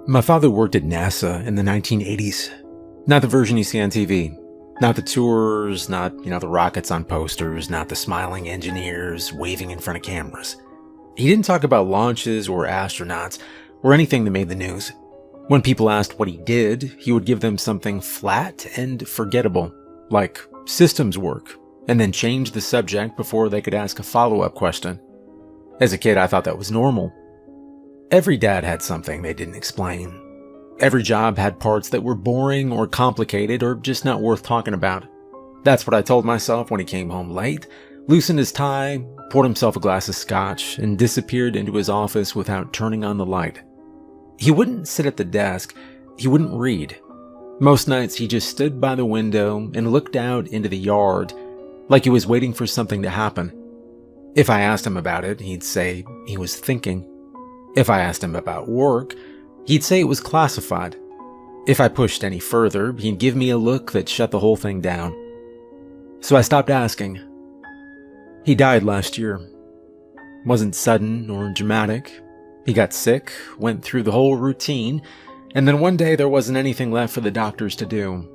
My father worked at NASA in the 1980s. Not the version you see on TV. Not the tours, not, the rockets on posters, not the smiling engineers waving in front of cameras. He didn't talk about launches or astronauts or anything that made the news. When people asked what he did, he would give them something flat and forgettable, like systems work, and then change the subject before they could ask a follow-up question. As a kid, I thought that was normal. Every dad had something they didn't explain. Every job had parts that were boring or complicated or just not worth talking about. That's what I told myself when he came home late, loosened his tie, poured himself a glass of scotch, and disappeared into his office without turning on the light. He wouldn't sit at the desk. He wouldn't read. Most nights he just stood by the window and looked out into the yard like he was waiting for something to happen. If I asked him about it, he'd say he was thinking. If I asked him about work, he'd say it was classified. If I pushed any further, he'd give me a look that shut the whole thing down. So I stopped asking. He died last year. Wasn't sudden or dramatic. He got sick, went through the whole routine, and then one day there wasn't anything left for the doctors to do.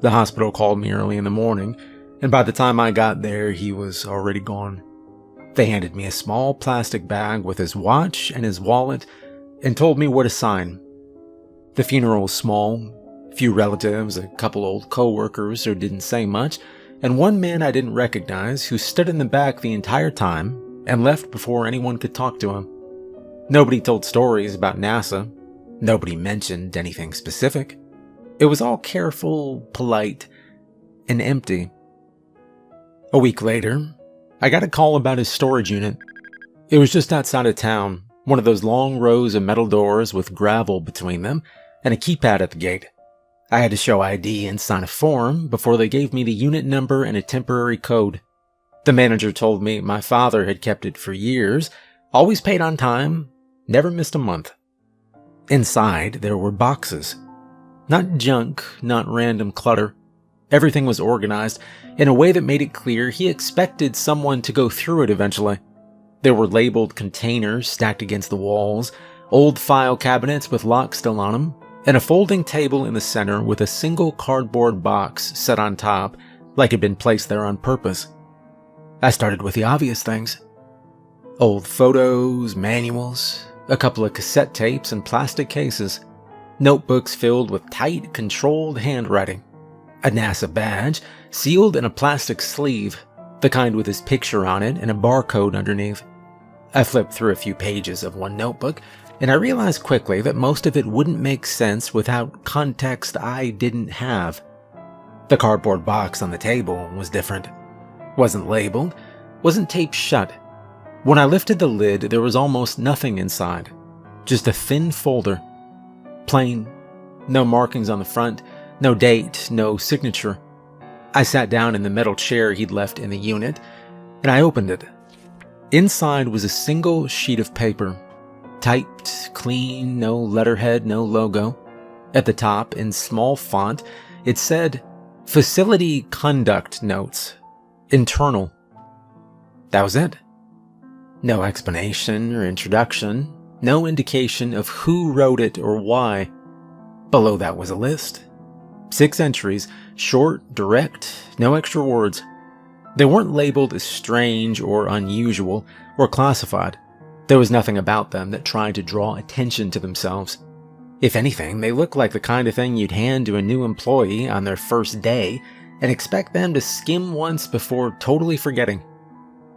The hospital called me early in the morning, and by the time I got there, he was already gone. They handed me a small plastic bag with his watch and his wallet and told me where to sign. The funeral was small, few relatives, a couple old co-workers who didn't say much, and one man I didn't recognize who stood in the back the entire time and left before anyone could talk to him. Nobody told stories about NASA. Nobody mentioned anything specific. It was all careful, polite, and empty. A week later, I got a call about his storage unit. It was just outside of town, one of those long rows of metal doors with gravel between them and a keypad at the gate. I had to show ID and sign a form before they gave me the unit number and a temporary code. The manager told me my father had kept it for years, always paid on time, never missed a month. Inside, there were boxes. Not junk, not random clutter. Everything was organized in a way that made it clear he expected someone to go through it eventually. There were labeled containers stacked against the walls, old file cabinets with locks still on them, and a folding table in the center with a single cardboard box set on top like it had been placed there on purpose. I started with the obvious things. Old photos, manuals, a couple of cassette tapes and plastic cases, notebooks filled with tight, controlled handwriting, a NASA badge sealed in a plastic sleeve, the kind with his picture on it and a barcode underneath. I flipped through a few pages of one notebook, and I realized quickly that most of it wouldn't make sense without context I didn't have. The cardboard box on the table was different. Wasn't labeled, wasn't taped shut. When I lifted the lid, there was almost nothing inside. Just a thin folder. Plain. No markings on the front, no date, no signature. I sat down in the metal chair he'd left in the unit, and I opened it. Inside was a single sheet of paper. Typed, clean, no letterhead, no logo. At the top, in small font, it said, Facility Conduct Notes. Internal. That was it. No explanation or introduction, no indication of who wrote it or why. Below that was a list. 6 entries, short, direct, no extra words. They weren't labeled as strange or unusual or classified. There was nothing about them that tried to draw attention to themselves. If anything, they looked like the kind of thing you'd hand to a new employee on their first day and expect them to skim once before totally forgetting.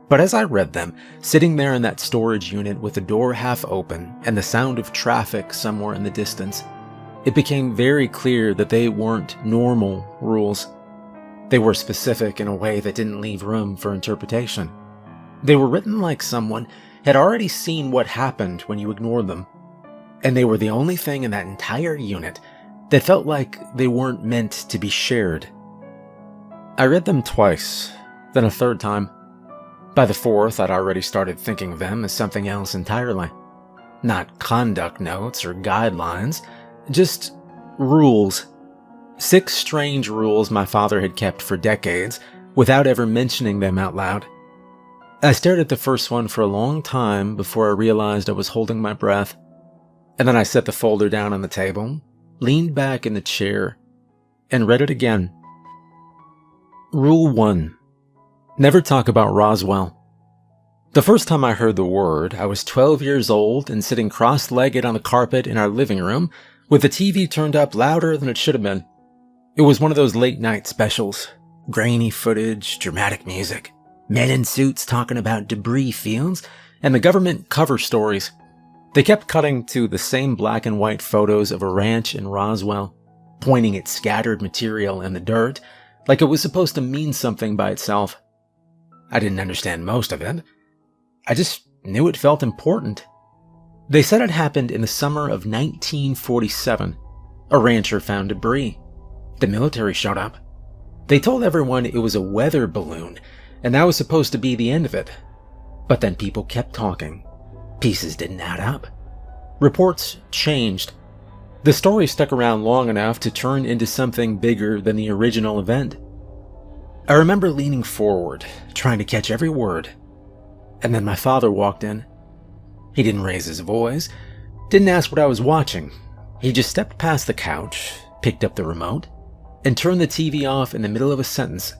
But as I read them, sitting there in that storage unit with the door half open and the sound of traffic somewhere in the distance, it became very clear that they weren't normal rules. They were specific in a way that didn't leave room for interpretation. They were written like someone had already seen what happened when you ignored them, and they were the only thing in that entire unit that felt like they weren't meant to be shared. I read them twice, then a third time. By the fourth, I'd already started thinking of them as something else entirely. Not conduct notes or guidelines, just rules. 6 strange rules my father had kept for decades without ever mentioning them out loud. I stared at the first one for a long time before I realized I was holding my breath. And then I set the folder down on the table, leaned back in the chair, and read it again. Rule 1. Never talk about Roswell. The first time I heard the word, I was 12 years old and sitting cross-legged on the carpet in our living room with the TV turned up louder than it should have been. It was one of those late-night specials. Grainy footage, dramatic music, men in suits talking about debris fields, and the government cover stories. They kept cutting to the same black and white photos of a ranch in Roswell, pointing at scattered material in the dirt, like it was supposed to mean something by itself. I didn't understand most of it. I just knew it felt important. They said it happened in the summer of 1947. A rancher found debris. The military showed up. They told everyone it was a weather balloon, and that was supposed to be the end of it. But then people kept talking. Pieces didn't add up. Reports changed. The story stuck around long enough to turn into something bigger than the original event. I remember leaning forward, trying to catch every word. And then my father walked in. He didn't raise his voice, didn't ask what I was watching. He just stepped past the couch, picked up the remote, and turned the TV off in the middle of a sentence.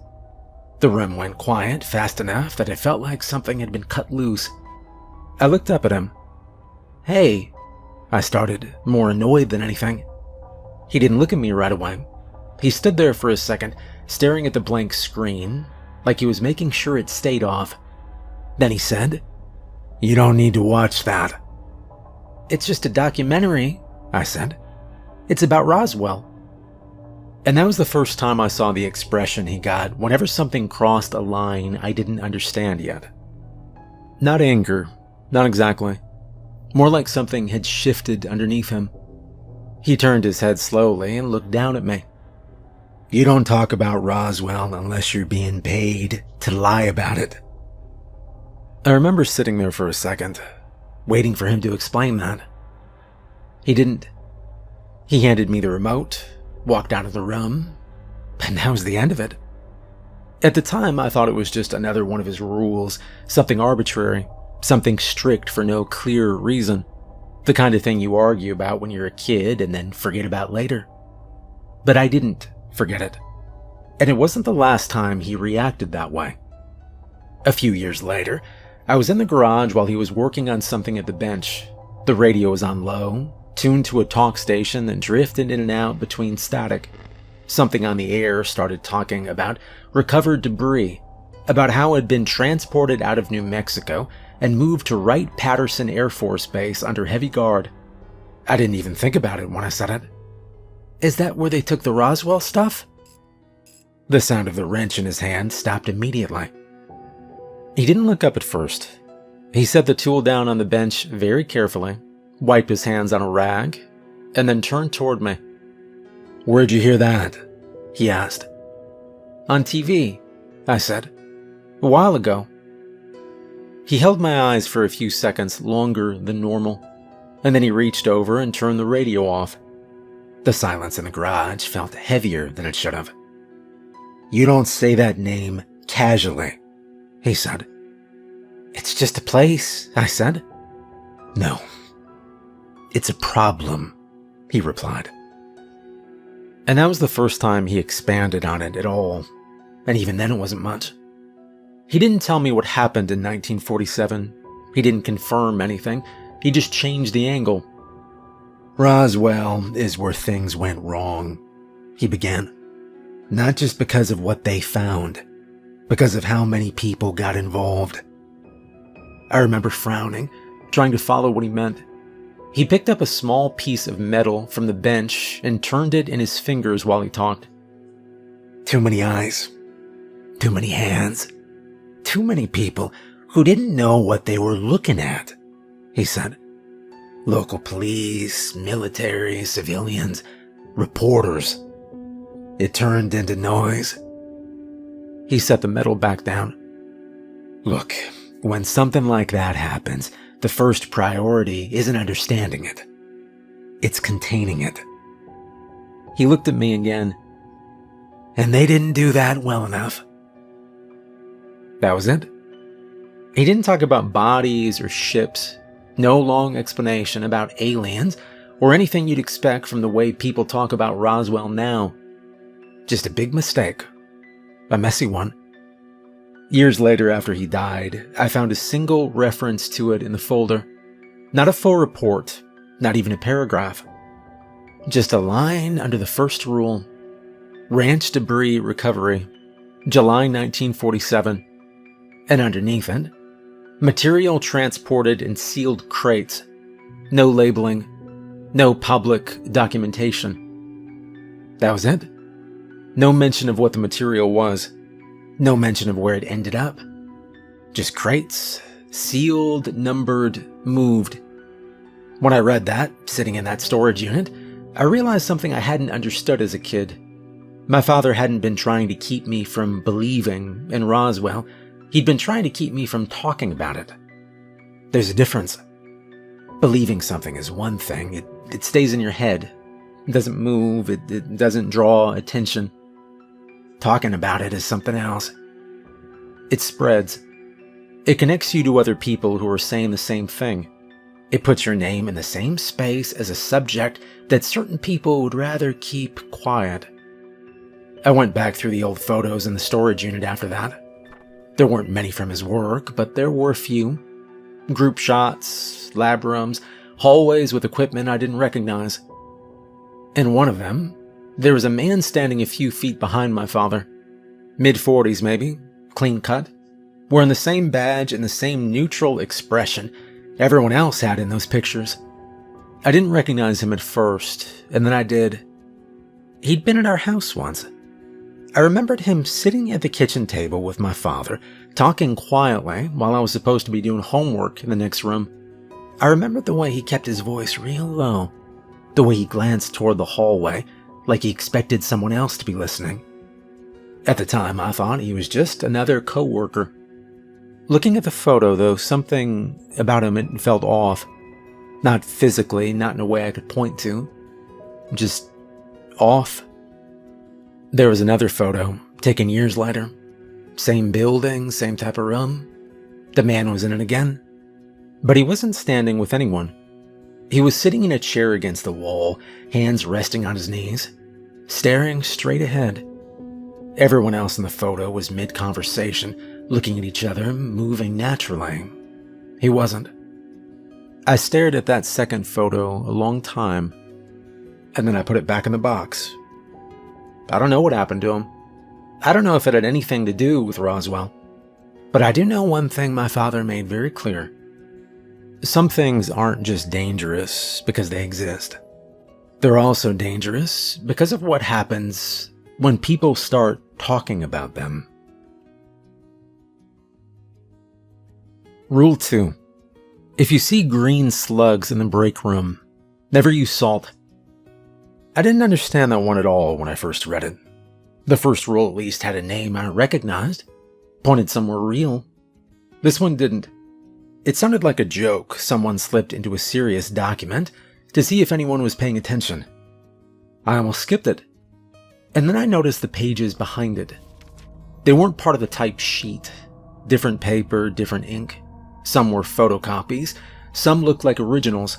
The room went quiet fast enough that it felt like something had been cut loose. I looked up at him. "Hey," I started, more annoyed than anything. He didn't look at me right away. He stood there for a second, staring at the blank screen, like he was making sure it stayed off. Then he said, "You don't need to watch that." "It's just a documentary," I said. "It's about Roswell." And that was the first time I saw the expression he got whenever something crossed a line I didn't understand yet. Not anger, not exactly. More like something had shifted underneath him. He turned his head slowly and looked down at me. "You don't talk about Roswell unless you're being paid to lie about it." I remember sitting there for a second, waiting for him to explain that. He didn't. He handed me the remote, walked out of the room, and that was the end of it. At the time, I thought it was just another one of his rules, something arbitrary, something strict for no clear reason, the kind of thing you argue about when you're a kid and then forget about later. But I didn't forget it, and it wasn't the last time he reacted that way. A few years later, I was in the garage while he was working on something at the bench. The radio was on low, tuned to a talk station that drifted in and out between static. Something on the air started talking about recovered debris, about how it had been transported out of New Mexico and moved to Wright-Patterson Air Force Base under heavy guard. I didn't even think about it when I said it. "Is that where they took the Roswell stuff?" The sound of the wrench in his hand stopped immediately. He didn't look up at first. He set the tool down on the bench very carefully, wiped his hands on a rag, and then turned toward me. "Where'd you hear that?" he asked. "On TV," I said. "A while ago." He held my eyes for a few seconds longer than normal, and then he reached over and turned the radio off. The silence in the garage felt heavier than it should have. "You don't say that name casually," he said. "It's just a place," I said. "No. It's a problem," he replied. And that was the first time he expanded on it at all, and even then it wasn't much. He didn't tell me what happened in 1947. He didn't confirm anything. He just changed the angle. "Roswell is where things went wrong," he began. "Not just because of what they found, because of how many people got involved." I remember frowning, trying to follow what he meant. He picked up a small piece of metal from the bench and turned it in his fingers while he talked. "Too many eyes, too many hands, too many people who didn't know what they were looking at," he said. "Local police, military, civilians, reporters. It turned into noise." He set the metal back down. "Look, when something like that happens, the first priority isn't understanding it. It's containing it." He looked at me again. "And they didn't do that well enough." That was it. He didn't talk about bodies or ships. No long explanation about aliens or anything you'd expect from the way people talk about Roswell now. Just a big mistake. A messy one. Years later, after he died, I found a single reference to it in the folder. Not a full report, not even a paragraph. Just a line under the first rule. Ranch debris recovery, July 1947. And underneath it, material transported in sealed crates. No labeling, no public documentation. That was it. No mention of what the material was. No mention of where it ended up. Just crates, sealed, numbered, moved. When I read that, sitting in that storage unit, I realized something I hadn't understood as a kid. My father hadn't been trying to keep me from believing in Roswell. He'd been trying to keep me from talking about it. There's a difference. Believing something is one thing. It stays in your head. It doesn't move. It doesn't draw attention. Talking about it is something else. It spreads. It connects you to other people who are saying the same thing. It puts your name in the same space as a subject that certain people would rather keep quiet. I went back through the old photos in the storage unit after that. There weren't many from his work, but there were a few. Group shots, lab rooms, hallways with equipment I didn't recognize. In one of them, there was a man standing a few feet behind my father. Mid-40s maybe, clean cut, wearing the same badge and the same neutral expression everyone else had in those pictures. I didn't recognize him at first, and then I did. He'd been at our house once. I remembered him sitting at the kitchen table with my father, talking quietly while I was supposed to be doing homework in the next room. I remembered the way he kept his voice real low, the way he glanced toward the hallway, like he expected someone else to be listening. At the time, I thought he was just another coworker. Looking at the photo, though, something about him felt off. Not physically, not in a way I could point to. Just off. There was another photo, taken years later. Same building, same type of room. The man was in it again. But he wasn't standing with anyone. He was sitting in a chair against the wall, hands resting on his knees, staring straight ahead. Everyone else in the photo was mid-conversation, looking at each other, moving naturally. He wasn't. I stared at that second photo a long time, and then I put it back in the box. I don't know what happened to him. I don't know if it had anything to do with Roswell. But I do know one thing my father made very clear. Some things aren't just dangerous because they exist. They're also dangerous because of what happens when people start talking about them. Rule 2. If you see green slugs in the break room, never use salt. I didn't understand that one at all when I first read it. The first rule at least had a name I recognized, pointed somewhere real. This one didn't. It sounded like a joke someone slipped into a serious document to see if anyone was paying attention. I almost skipped it. And then I noticed the pages behind it. They weren't part of the typed sheet. Different paper, different ink. Some were photocopies. Some looked like originals.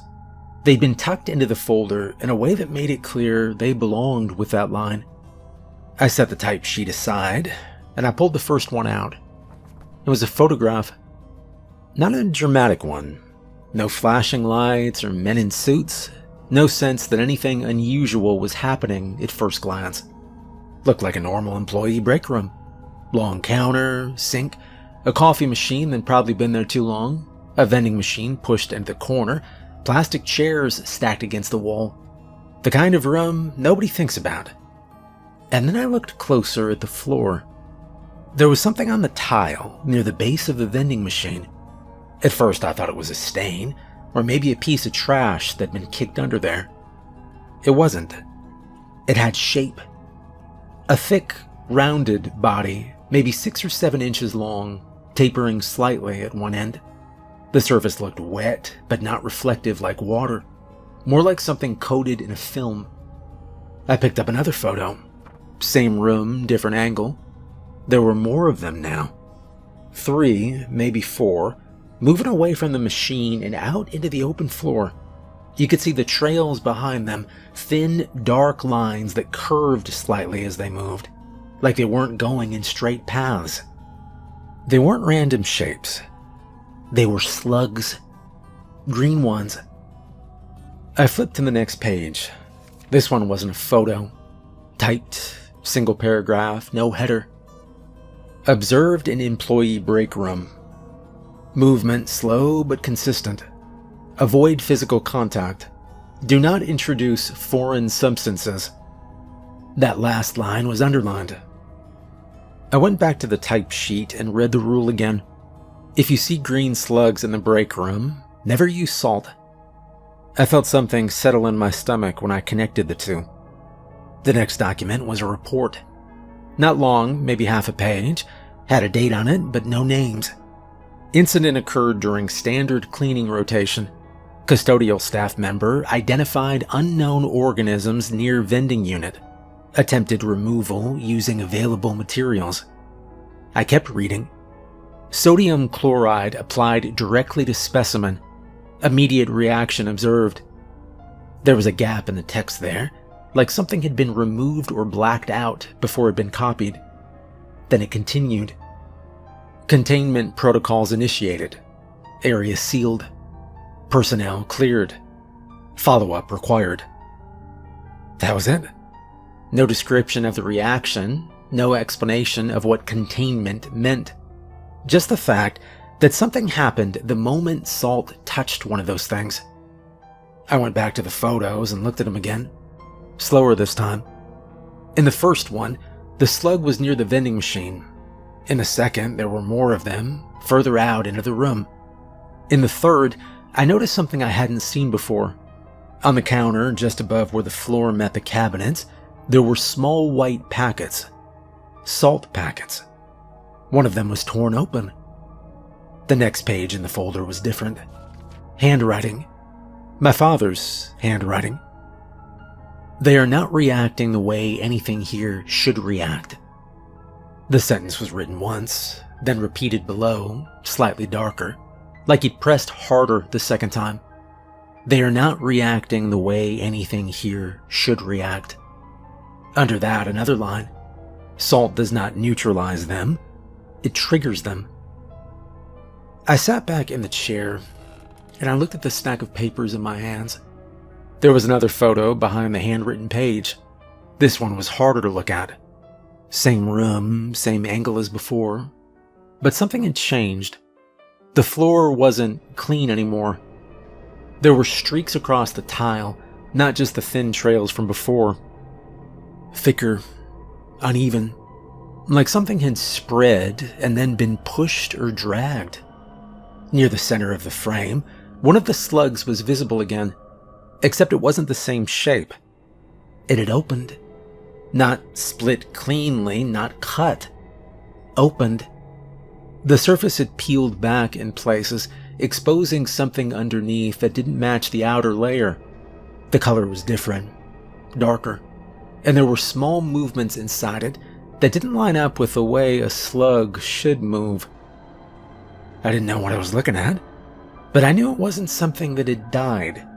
They'd been tucked into the folder in a way that made it clear they belonged with that line. I set the typed sheet aside, and I pulled the first one out. It was a photograph. Not a dramatic one. No flashing lights or men in suits. No sense that anything unusual was happening at first glance. Looked like a normal employee break room. Long counter, sink, a coffee machine that'd probably been there too long, a vending machine pushed into the corner, plastic chairs stacked against the wall. The kind of room nobody thinks about. And then I looked closer at the floor. There was something on the tile near the base of the vending machine. At first I thought it was a stain, or maybe a piece of trash that'd been kicked under there. It wasn't. It had shape. A thick, rounded body, maybe 6 or 7 inches long, tapering slightly at one end. The surface looked wet, but not reflective like water. More like something coated in a film. I picked up another photo. Same room, different angle. There were more of them now. 3, maybe 4, moving away from the machine and out into the open floor. You could see the trails behind them, thin, dark lines that curved slightly as they moved, like they weren't going in straight paths. They weren't random shapes. They were slugs. Green ones. I flipped to the next page. This one wasn't a photo. Typed, single paragraph, no header. Observed in employee break room. Movement slow but consistent. Avoid physical contact. Do not introduce foreign substances. That last line was underlined. I went back to the type sheet and read the rule again. If you see green slugs in the break room, never use salt. I felt something settle in my stomach when I connected the two. The next document was a report. Not long, maybe half a page, had a date on it, but no names. Incident occurred during standard cleaning rotation. Custodial staff member identified unknown organisms near vending unit. Attempted removal using available materials. I kept reading. Sodium chloride applied directly to specimen. Immediate reaction observed. There was a gap in the text there, like something had been removed or blacked out before it had been copied. Then it continued. Containment protocols initiated. Area sealed. Personnel cleared. Follow-up required. That was it. No description of the reaction, no explanation of what containment meant. Just the fact that something happened the moment salt touched one of those things. I went back to the photos and looked at them again. Slower this time. In the first one, the slug was near the vending machine. In the second, there were more of them, further out into the room. In the third, I noticed something I hadn't seen before. On the counter, just above where the floor met the cabinets, there were small white packets. Salt packets. One of them was torn open. The next page in the folder was different. Handwriting. My father's handwriting. They are not reacting the way anything here should react. The sentence was written once, then repeated below, slightly darker, like he'd pressed harder the second time. They are not reacting the way anything here should react. Under that, another line. Salt does not neutralize them, it triggers them. I sat back in the chair, and I looked at the stack of papers in my hands. There was another photo behind the handwritten page. This one was harder to look at. Same room, same angle as before, but something had changed. The floor wasn't clean anymore. There were streaks across the tile, not just the thin trails from before. Thicker, uneven, like something had spread and then been pushed or dragged. Near the center of the frame, one of the slugs was visible again, except it wasn't the same shape. It had opened. Not split cleanly, not cut. Opened. The surface had peeled back in places, exposing something underneath that didn't match the outer layer. The color was different, darker, and there were small movements inside it that didn't line up with the way a slug should move. I didn't know what I was looking at, but I knew it wasn't something that had died.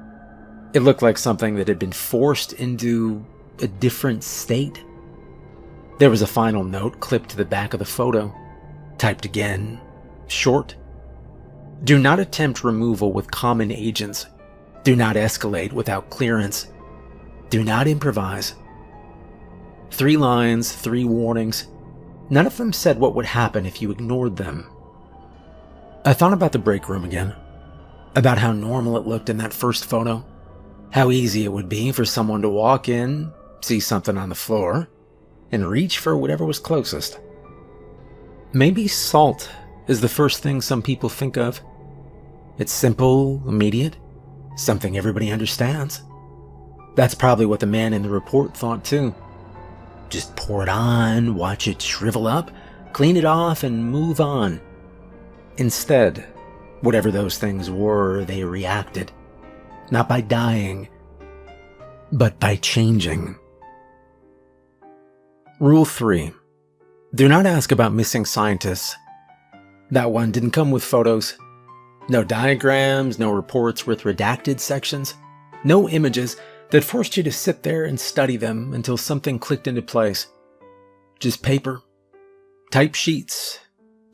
It looked like something that had been forced into a different state. There was a final note clipped to the back of the photo, typed again, short. Do not attempt removal with common agents. Do not escalate without clearance. Do not improvise. 3 lines, 3 warnings. None of them said what would happen if you ignored them. I thought about the break room again, about how normal it looked in that first photo, how easy it would be for someone to walk in, see something on the floor, and reach for whatever was closest. Maybe salt is the first thing some people think of. It's simple, immediate, something everybody understands. That's probably what the man in the report thought too. Just pour it on, watch it shrivel up, clean it off, and move on. Instead, whatever those things were, they reacted. Not by dying, but by changing. Rule 3. Do not ask about missing scientists. That one didn't come with photos. No diagrams, no reports with redacted sections, no images that forced you to sit there and study them until something clicked into place. Just paper, type sheets,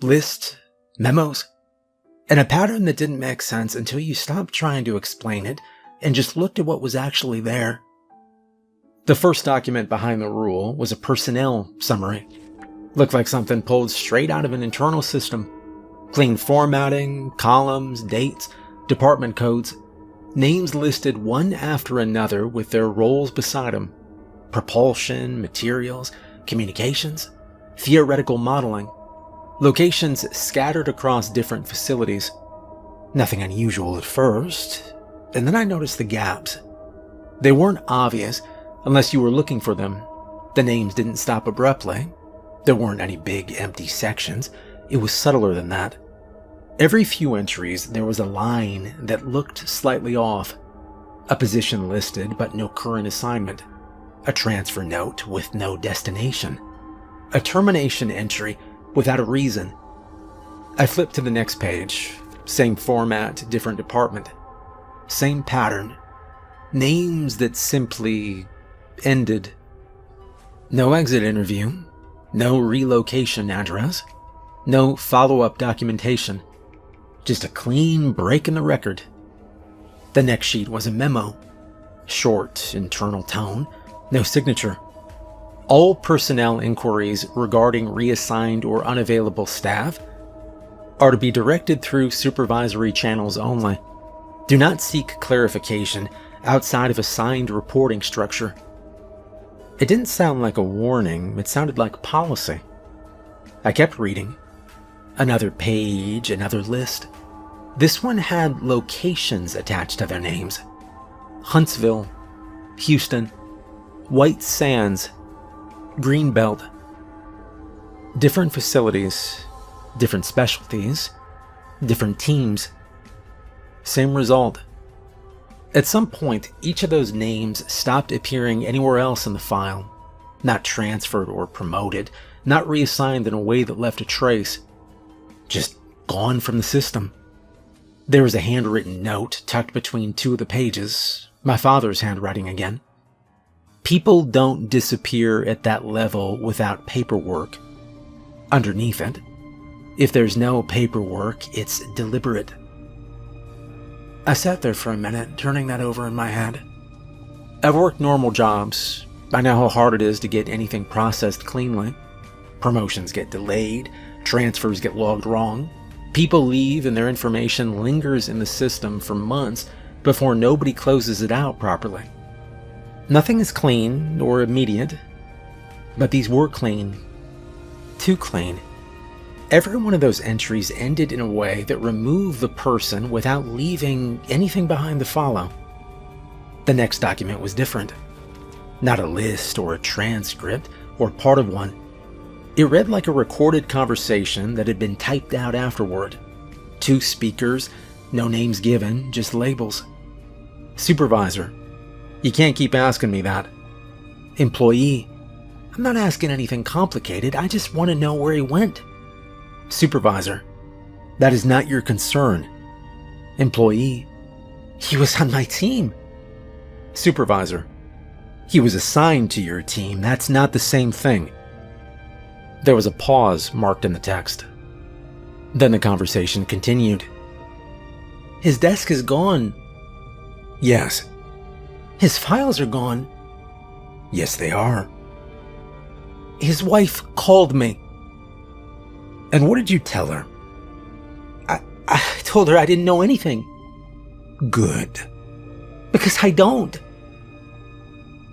lists, memos, and a pattern that didn't make sense until you stopped trying to explain it and just looked at what was actually there. The first document behind the rule was a personnel summary. Looked like something pulled straight out of an internal system. Clean formatting, columns, dates, department codes, names listed one after another with their roles beside them. Propulsion, materials, communications, theoretical modeling. Locations scattered across different facilities. Nothing unusual at first, and then I noticed the gaps. They weren't obvious unless you were looking for them. The names didn't stop abruptly. There weren't any big empty sections. It was subtler than that. Every few entries, there was a line that looked slightly off. A position listed, but no current assignment. A transfer note with no destination. A termination entry without a reason. I flipped to the next page. Same format, different department. Same pattern. Names that simply ended. No exit interview. No relocation address. No follow-up documentation. Just a clean break in the record. The next sheet was a memo. Short, internal tone. No signature. All personnel inquiries regarding reassigned or unavailable staff are to be directed through supervisory channels only. Do not seek clarification outside of assigned reporting structure. It didn't sound like a warning, it sounded like policy. I kept reading. Another page, another list. This one had locations attached to their names. Huntsville, Houston, White Sands, Greenbelt. Different facilities, different specialties, different teams. Same result. At some point, each of those names stopped appearing anywhere else in the file. Not transferred or promoted, not reassigned in a way that left a trace. Just gone from the system. There was a handwritten note tucked between two of the pages, my father's handwriting again. People don't disappear at that level without paperwork. Underneath it, if there's no paperwork, it's deliberate. I sat there for a minute, turning that over in my head. I've worked normal jobs. I know how hard it is to get anything processed cleanly. Promotions get delayed, transfers get logged wrong. People leave and their information lingers in the system for months before nobody closes it out properly. Nothing is clean or immediate, but these were clean. Too clean. Every one of those entries ended in a way that removed the person without leaving anything behind to follow. The next document was different. Not a list or a transcript or part of one. It read like a recorded conversation that had been typed out afterward. 2 speakers, no names given, just labels. Supervisor. You can't keep asking me that. Employee. I'm not asking anything complicated, I just want to know where he went. Supervisor. That is not your concern. Employee. He was on my team. Supervisor. He was assigned to your team, that's not the same thing. There was a pause marked in the text. Then the conversation continued. His desk is gone. Yes. His files are gone. Yes, they are. His wife called me. And what did you tell her? I told her I didn't know anything. Good. Because I don't.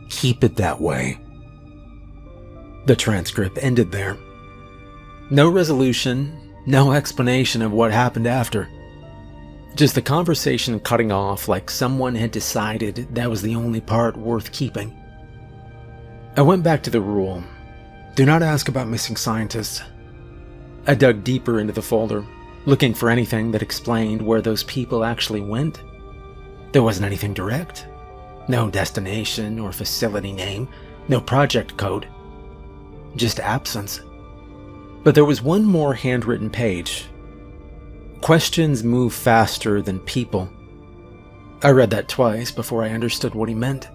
Keep it that way. The transcript ended there. No resolution, no explanation of what happened after. Just the conversation cutting off like someone had decided that was the only part worth keeping. I went back to the rule. Do not ask about missing scientists. I dug deeper into the folder, looking for anything that explained where those people actually went. There wasn't anything direct. No destination or facility name, no project code. Just absence. But there was one more handwritten page. Questions move faster than people. I read that twice before I understood what he meant.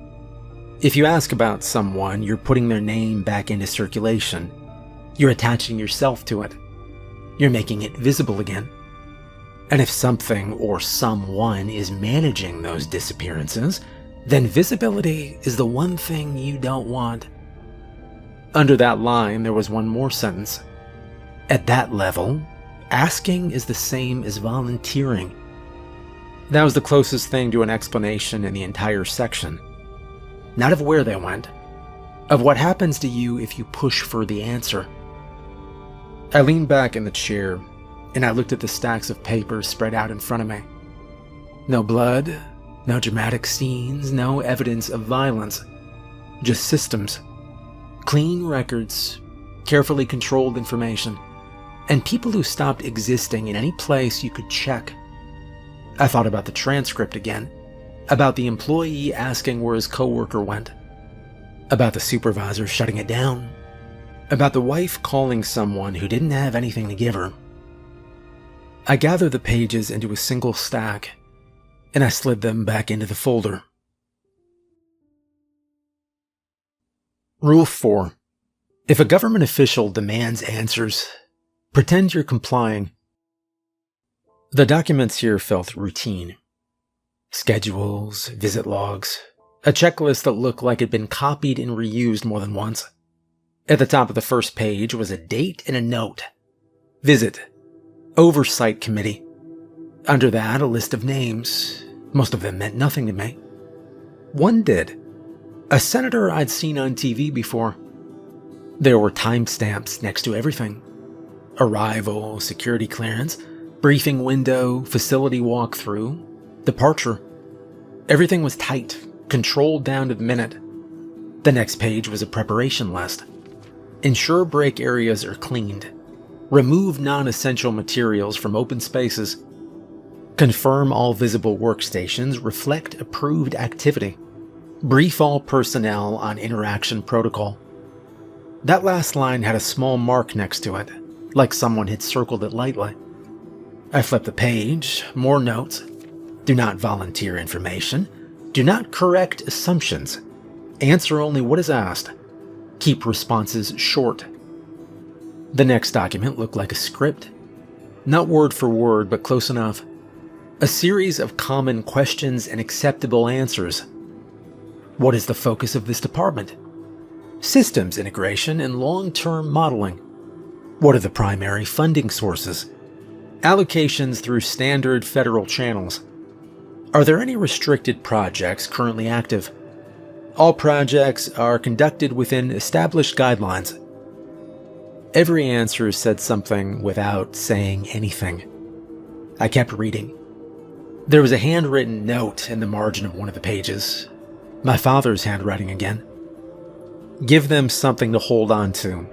If you ask about someone, you're putting their name back into circulation. You're attaching yourself to it. You're making it visible again. And if something or someone is managing those disappearances, then visibility is the one thing you don't want. Under that line, there was one more sentence. At that level, asking is the same as volunteering. That was the closest thing to an explanation in the entire section. Not of where they went, of what happens to you if you push for the answer. I leaned back in the chair, and I looked at the stacks of papers spread out in front of me. No blood, no dramatic scenes, no evidence of violence. Just systems. Clean records, carefully controlled information, and people who stopped existing in any place you could check. I thought about the transcript again, about the employee asking where his coworker went, about the supervisor shutting it down, about the wife calling someone who didn't have anything to give her. I gathered the pages into a single stack, and I slid them back into the folder. Rule 4. If a government official demands answers, pretend you're complying. The documents here felt routine. Schedules, visit logs, a checklist that looked like it'd been copied and reused more than once. At the top of the first page was a date and a note. Visit. Oversight Committee. Under that, a list of names. Most of them meant nothing to me. One did. A senator I'd seen on TV before. There were timestamps next to everything. Arrival, security clearance, briefing window, facility walkthrough, departure. Everything was tight, controlled down to the minute. The next page was a preparation list. Ensure break areas are cleaned. Remove non-essential materials from open spaces. Confirm all visible workstations reflect approved activity. Brief all personnel on interaction protocol. That last line had a small mark next to it, like someone had circled it lightly. I flipped the page, more notes. Do not volunteer information. Do not correct assumptions. Answer only what is asked. Keep responses short. The next document looked like a script. Not word for word, but close enough. A series of common questions and acceptable answers. What is the focus of this department? Systems integration and long-term modeling. What are the primary funding sources? Allocations through standard federal channels. Are there any restricted projects currently active? All projects are conducted within established guidelines. Every answer said something without saying anything. I kept reading. There was a handwritten note in the margin of one of the pages. My father's handwriting again. Give them something to hold on to,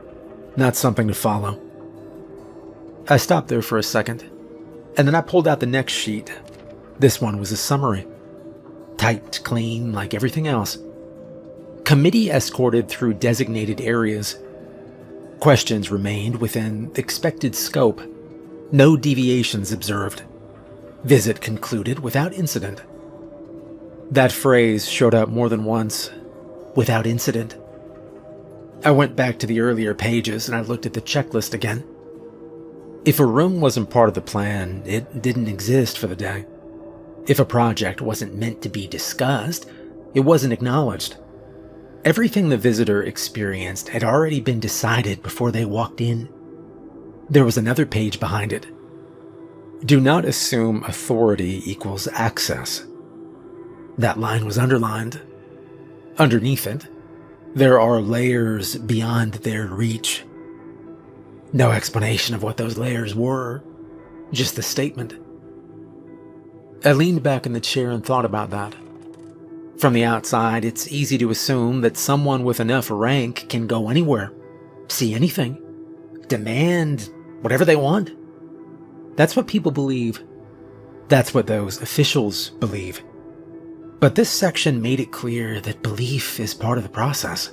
not something to follow. I stopped there for a second, and then I pulled out the next sheet. This one was a summary. Tight, clean, like everything else. Committee escorted through designated areas. Questions remained within expected scope. No deviations observed. Visit concluded without incident. That phrase showed up more than once. Without incident. I went back to the earlier pages and I looked at the checklist again. If a room wasn't part of the plan, it didn't exist for the day. If a project wasn't meant to be discussed, it wasn't acknowledged. Everything the visitor experienced had already been decided before they walked in. There was another page behind it. Do not assume authority equals access. That line was underlined. Underneath it, there are layers beyond their reach. No explanation of what those layers were, just the statement. I leaned back in the chair and thought about that. From the outside, it's easy to assume that someone with enough rank can go anywhere, see anything, demand whatever they want. That's what people believe. That's what those officials believe. But this section made it clear that belief is part of the process.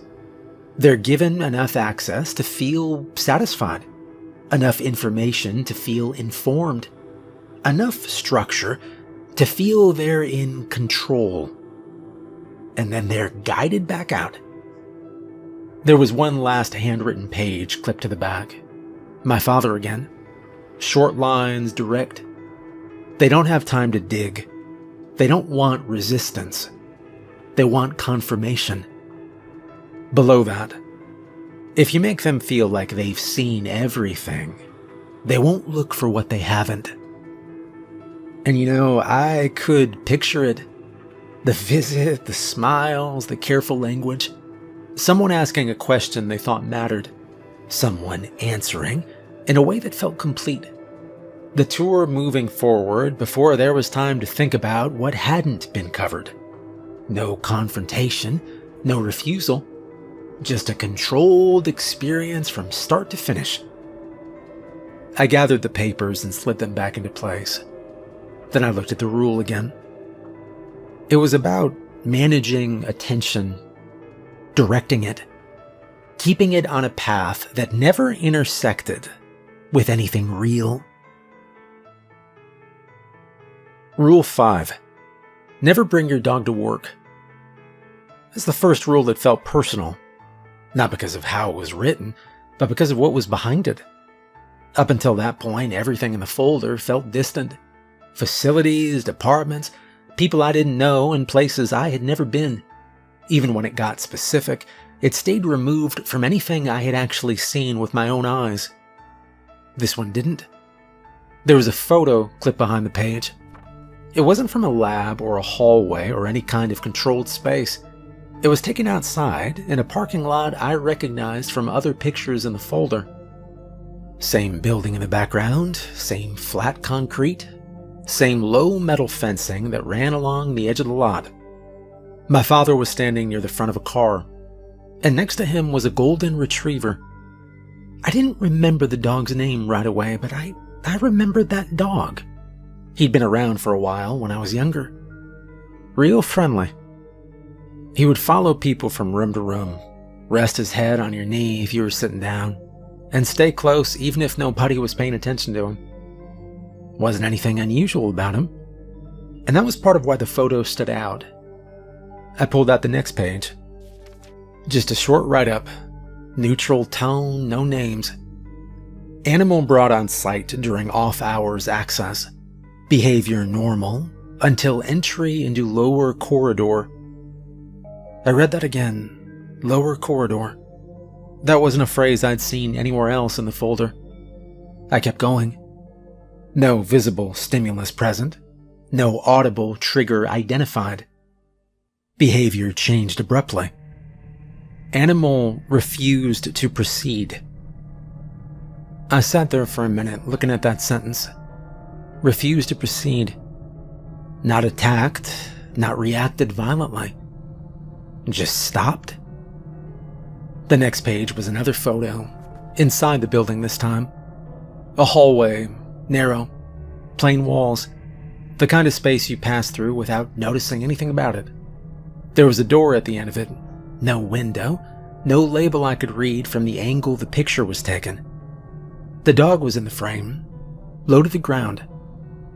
They're given enough access to feel satisfied, enough information to feel informed, enough structure to feel they're in control. And then they're guided back out. There was one last handwritten page clipped to the back. My father again. Short lines, direct. They don't have time to dig. They don't want resistance. They want confirmation. Below that, if you make them feel like they've seen everything, they won't look for what they haven't. And I could picture it. The visit, the smiles, the careful language. Someone asking a question they thought mattered. Someone answering in a way that felt complete. The tour moving forward before there was time to think about what hadn't been covered. No confrontation, no refusal. Just a controlled experience from start to finish. I gathered the papers and slid them back into place. Then I looked at the rule again. It was about managing attention, directing it, keeping it on a path that never intersected with anything real. Rule 5. Never bring your dog to work. It's the first rule that felt personal, not because of how it was written, but because of what was behind it. Up until that point, everything in the folder felt distant. Facilities, departments, people I didn't know, and places I had never been. Even when it got specific, it stayed removed from anything I had actually seen with my own eyes. This one didn't. There was a photo clipped behind the page. It wasn't from a lab or a hallway or any kind of controlled space. It was taken outside in a parking lot I recognized from other pictures in the folder. Same building in the background, same flat concrete, same low metal fencing that ran along the edge of the lot. My father was standing near the front of a car, and next to him was a golden retriever. I didn't remember the dog's name right away, but I remembered that dog. He'd been around for a while when I was younger. Real friendly. He would follow people from room to room, rest his head on your knee if you were sitting down, and stay close even if nobody was paying attention to him. Wasn't anything unusual about him, and that was part of why the photo stood out. I pulled out the next page. Just a short write-up, neutral tone, no names. Animal brought on site during off-hours access. Behavior normal until entry into lower corridor. I read that again. Lower corridor. That wasn't a phrase I'd seen anywhere else in the folder. I kept going. No visible stimulus present. No audible trigger identified. Behavior changed abruptly. Animal refused to proceed. I sat there for a minute looking at that sentence. Refused to proceed. Not attacked, not reacted violently. Just stopped. The next page was another photo, inside the building this time. A hallway, narrow, plain walls, the kind of space you pass through without noticing anything about it. There was a door at the end of it, no window, no label I could read from the angle the picture was taken. The dog was in the frame, low to the ground,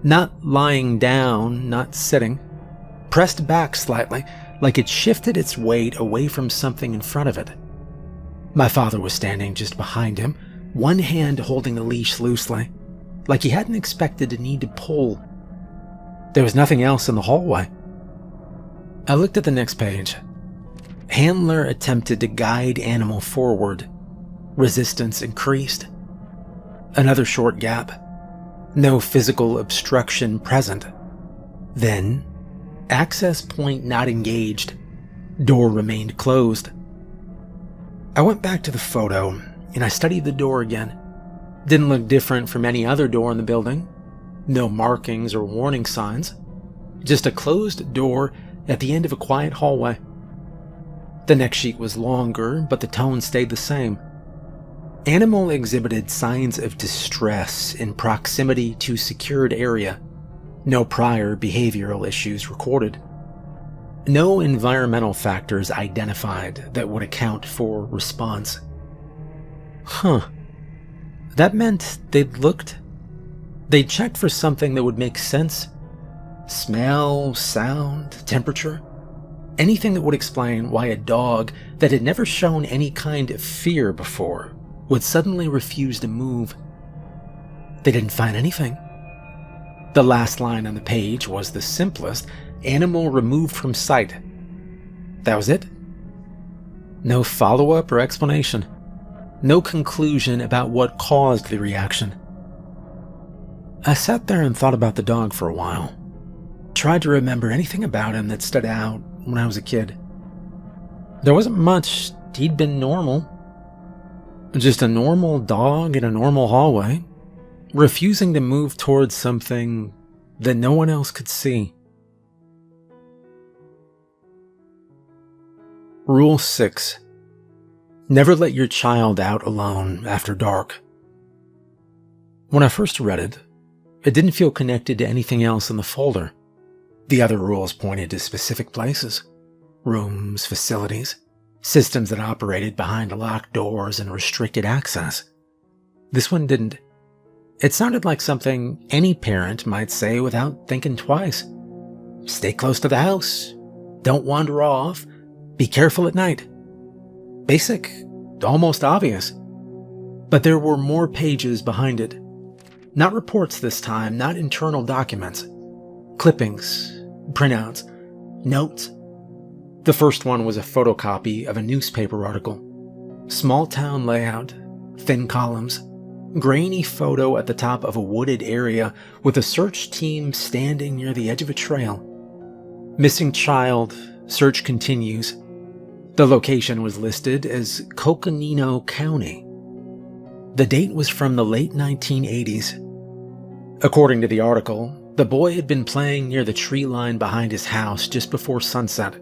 not lying down, not sitting, pressed back slightly, like it shifted its weight away from something in front of it. My father was standing just behind him, one hand holding the leash loosely, like he hadn't expected to need to pull. There was nothing else in the hallway. I looked at the next page. Handler attempted to guide animal forward. Resistance increased. Another short gap. No physical obstruction present. Then, access point not engaged. Door remained closed. I went back to the photo, and I studied the door again. Didn't look different from any other door in the building. No markings or warning signs. Just a closed door at the end of a quiet hallway. The next sheet was longer, but the tone stayed the same. Animal exhibited signs of distress in proximity to secured area. No prior behavioral issues recorded. No environmental factors identified that would account for response. That meant they'd looked They checked for something that would make sense. Smell, sound, temperature. Anything that would explain why a dog that had never shown any kind of fear before would suddenly refuse to move. They didn't find anything. The last line on the page was the simplest: animal removed from sight. That was it. No follow-up or explanation. No conclusion about what caused the reaction. I sat there and thought about the dog for a while. Tried to remember anything about him that stood out when I was a kid. There wasn't much. He'd been normal. Just a normal dog in a normal hallway, refusing to move towards something that no one else could see. Rule 6. Never let your child out alone after dark. When I first read it, it didn't feel connected to anything else in the folder. The other rules pointed to specific places, rooms, facilities, systems that operated behind locked doors and restricted access. This one didn't. It sounded like something any parent might say without thinking twice. Stay close to the house. Don't wander off. Be careful at night. Basic, almost obvious. But there were more pages behind it. Not reports this time, not internal documents. Clippings, printouts, notes. The first one was a photocopy of a newspaper article. Small town layout, thin columns, grainy photo at the top of a wooded area with a search team standing near the edge of a trail. Missing child, search continues. The location was listed as Coconino County. The date was from the late 1980s. According to the article, the boy had been playing near the tree line behind his house just before sunset.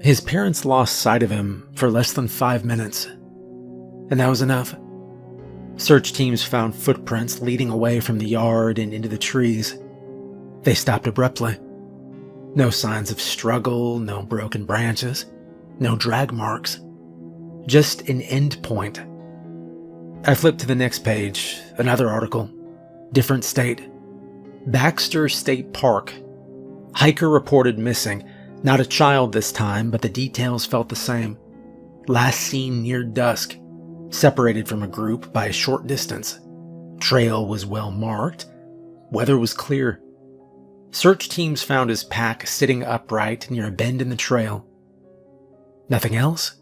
His parents lost sight of him for less than 5 minutes, and that was enough. Search teams found footprints leading away from the yard and into the trees. They stopped abruptly. No signs of struggle, no broken branches, no drag marks. Just an end point. I flipped to the next page, another article. Different state. Baxter State Park. Hiker reported missing. Not a child this time, but the details felt the same. Last seen near dusk. Separated from a group by a short distance. Trail was well marked. Weather was clear. Search teams found his pack sitting upright near a bend in the trail. Nothing else?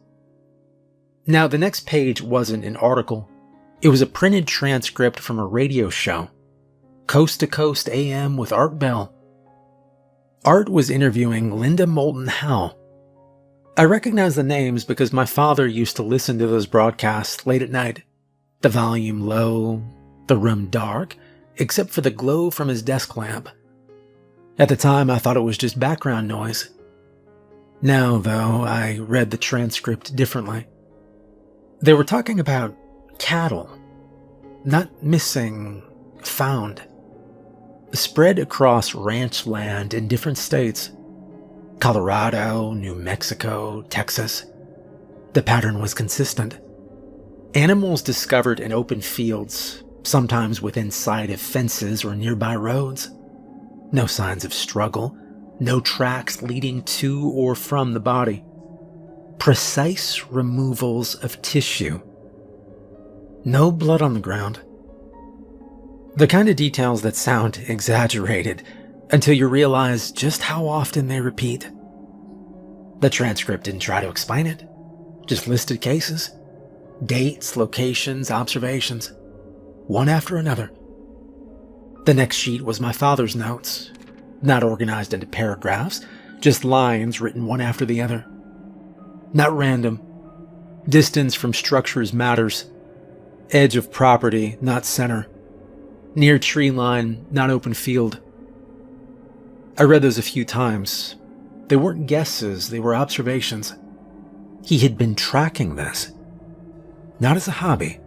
Now, the next page wasn't an article. It was a printed transcript from a radio show. Coast to Coast AM with Art Bell. Art was interviewing Linda Moulton Howe. I recognize the names because my father used to listen to those broadcasts late at night. The volume low, the room dark, except for the glow from his desk lamp. At the time, I thought it was just background noise. Now, though, I read the transcript differently. They were talking about cattle. Not missing, found. Spread across ranch land in different states. Colorado, New Mexico, Texas. The pattern was consistent. Animals discovered in open fields, sometimes within sight of fences or nearby roads. No signs of struggle. No tracks leading to or from the body. Precise removals of tissue. No blood on the ground. The kind of details that sound exaggerated until you realize just how often they repeat. The transcript didn't try to explain it, just listed cases, dates, locations, observations, one after another. The next sheet was my father's notes, not organized into paragraphs, just lines written one after the other. Not random. Distance from structures matters. Edge of property, not center. Near tree line, not open field. I read those a few times. They weren't guesses, they were observations. He had been tracking this. Not as a hobby.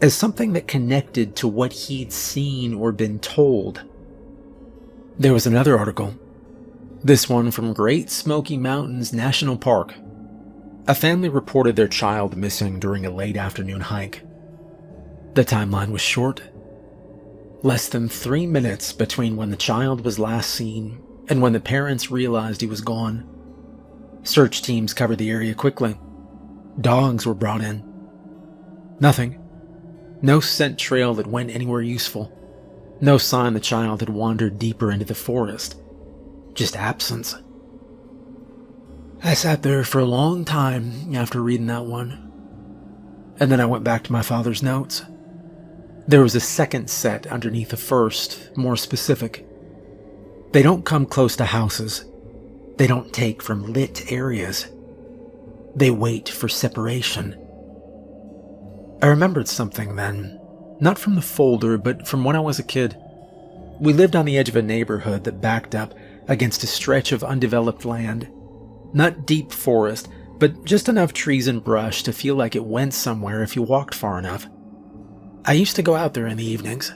As something that connected to what he'd seen or been told. There was another article. This one from Great Smoky Mountains National Park. A family reported their child missing during a late afternoon hike. The timeline was short. Less than 3 minutes between when the child was last seen and when the parents realized he was gone. Search teams covered the area quickly. Dogs were brought in. Nothing. No scent trail that went anywhere useful. No sign the child had wandered deeper into the forest. Just absence. I sat there for a long time after reading that one. And then I went back to my father's notes. There was a second set underneath the first, more specific. They don't come close to houses. They don't take from lit areas. They wait for separation. I remembered something then, not from the folder, but from when I was a kid. We lived on the edge of a neighborhood that backed up against a stretch of undeveloped land. Not deep forest, but just enough trees and brush to feel like it went somewhere if you walked far enough. I used to go out there in the evenings.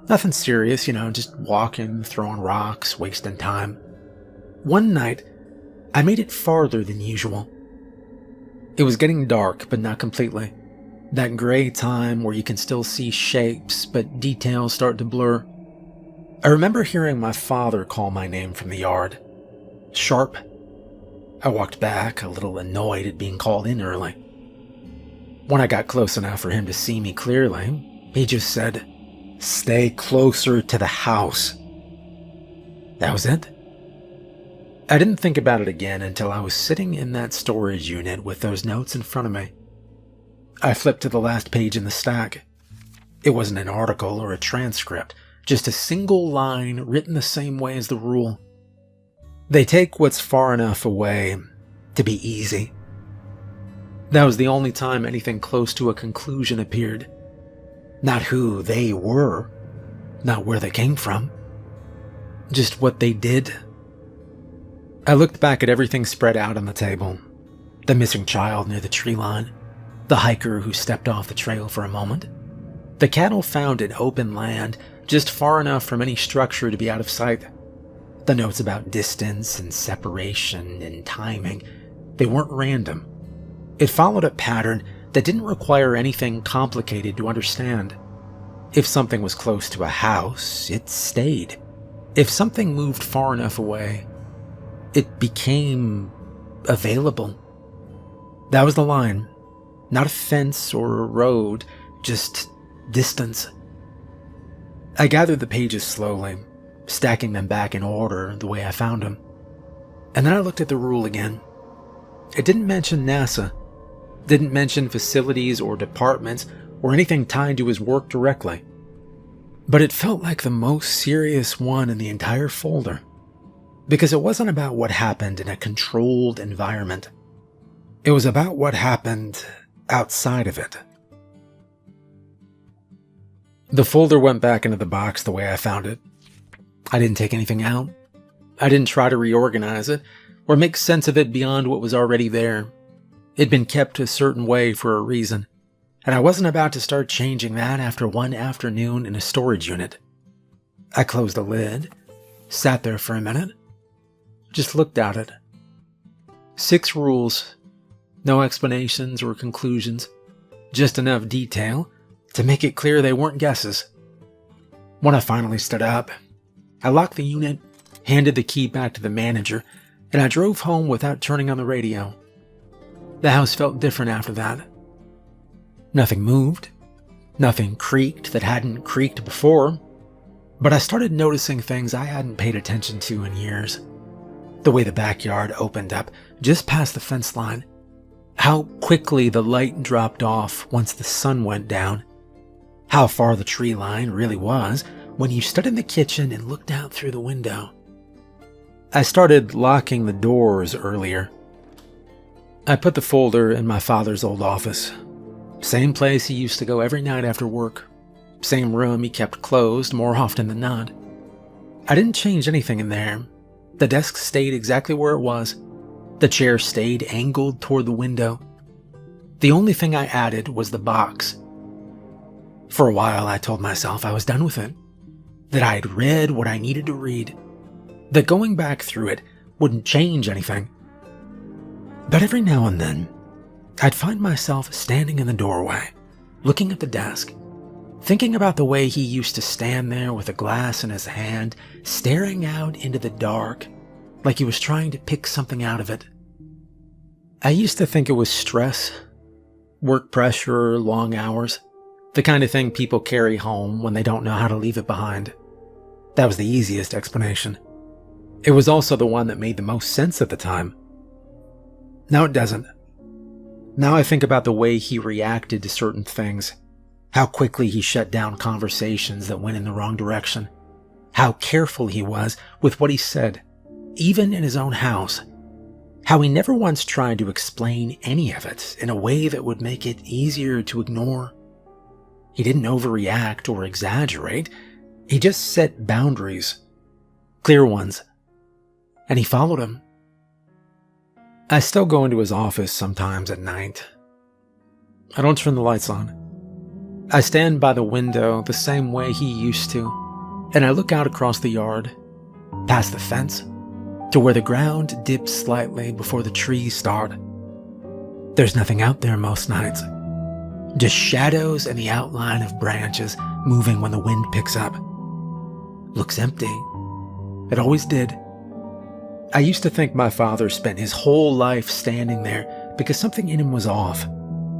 Nothing serious, just walking, throwing rocks, wasting time. One night, I made it farther than usual. It was getting dark, but not completely. That gray time where you can still see shapes, but details start to blur. I remember hearing my father call my name from the yard. Sharp. I walked back, a little annoyed at being called in early. When I got close enough for him to see me clearly, he just said, "Stay closer to the house." That was it. I didn't think about it again until I was sitting in that storage unit with those notes in front of me. I flipped to the last page in the stack. It wasn't an article or a transcript, just a single line written the same way as the rule. They take what's far enough away to be easy. That was the only time anything close to a conclusion appeared. Not who they were, not where they came from, just what they did. I looked back at everything spread out on the table. The missing child near the tree line, the hiker who stepped off the trail for a moment, the cattle found in open land just far enough from any structure to be out of sight, the notes about distance and separation and timing. They weren't random. It followed a pattern that didn't require anything complicated to understand. If something was close to a house, it stayed. If something moved far enough away, it became available. That was the line. Not a fence or a road, just distance. I gathered the pages slowly, stacking them back in order the way I found them. And then I looked at the rule again. It didn't mention NASA, didn't mention facilities or departments or anything tied to his work directly. But it felt like the most serious one in the entire folder, because it wasn't about what happened in a controlled environment. It was about what happened outside of it. The folder went back into the box the way I found it. I didn't take anything out. I didn't try to reorganize it or make sense of it beyond what was already there. It'd been kept a certain way for a reason, and I wasn't about to start changing that after one afternoon in a storage unit. I closed the lid, sat there for a minute, just looked at it. 6 rules, no explanations or conclusions, just enough detail to make it clear they weren't guesses. When I finally stood up, I locked the unit, handed the key back to the manager, and I drove home without turning on the radio. The house felt different after that. Nothing moved. Nothing creaked that hadn't creaked before. But I started noticing things I hadn't paid attention to in years. The way the backyard opened up just past the fence line. How quickly the light dropped off once the sun went down. How far the tree line really was when you stood in the kitchen and looked out through the window. I started locking the doors earlier. I put the folder in my father's old office. Same place he used to go every night after work. Same room he kept closed more often than not. I didn't change anything in there. The desk stayed exactly where it was. The chair stayed angled toward the window. The only thing I added was the box. For a while, I told myself I was done with it. That I had read what I needed to read. That going back through it wouldn't change anything. But every now and then, I'd find myself standing in the doorway, looking at the desk, Thinking about the way he used to stand there with a glass in his hand, staring out into the dark, like he was trying to pick something out of it. I used to think it was stress, work pressure, long hours, the kind of thing people carry home when they don't know how to leave it behind. That was the easiest explanation. It was also the one that made the most sense at the time. Now it doesn't. Now I think about the way he reacted to certain things, how quickly he shut down conversations that went in the wrong direction, how careful he was with what he said, even in his own house, how he never once tried to explain any of it in a way that would make it easier to ignore. He didn't overreact or exaggerate. He just set boundaries, clear ones, and he followed them. I still go into his office sometimes at night. I don't turn the lights on. I stand by the window the same way he used to, and I look out across the yard, past the fence, to where the ground dips slightly before the trees start. There's nothing out there most nights. Just shadows and the outline of branches moving when the wind picks up. Looks empty. It always did. I used to think my father spent his whole life standing there because something in him was off,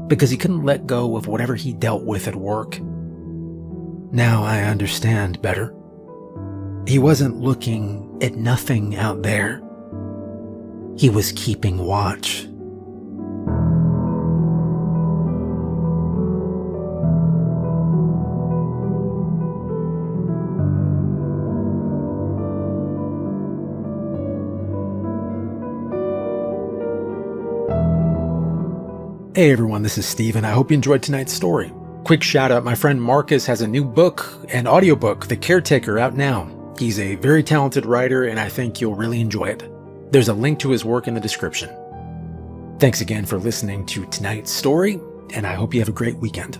because he couldn't let go of whatever he dealt with at work. Now I understand better. He wasn't looking at nothing out there. He was keeping watch. Hey everyone, this is Steven. I hope you enjoyed tonight's story. Quick shout out, my friend Marcus has a new book, an audiobook, The Caretaker, out now. He's a very talented writer and I think you'll really enjoy it. There's a link to his work in the description. Thanks again for listening to tonight's story, and I hope you have a great weekend.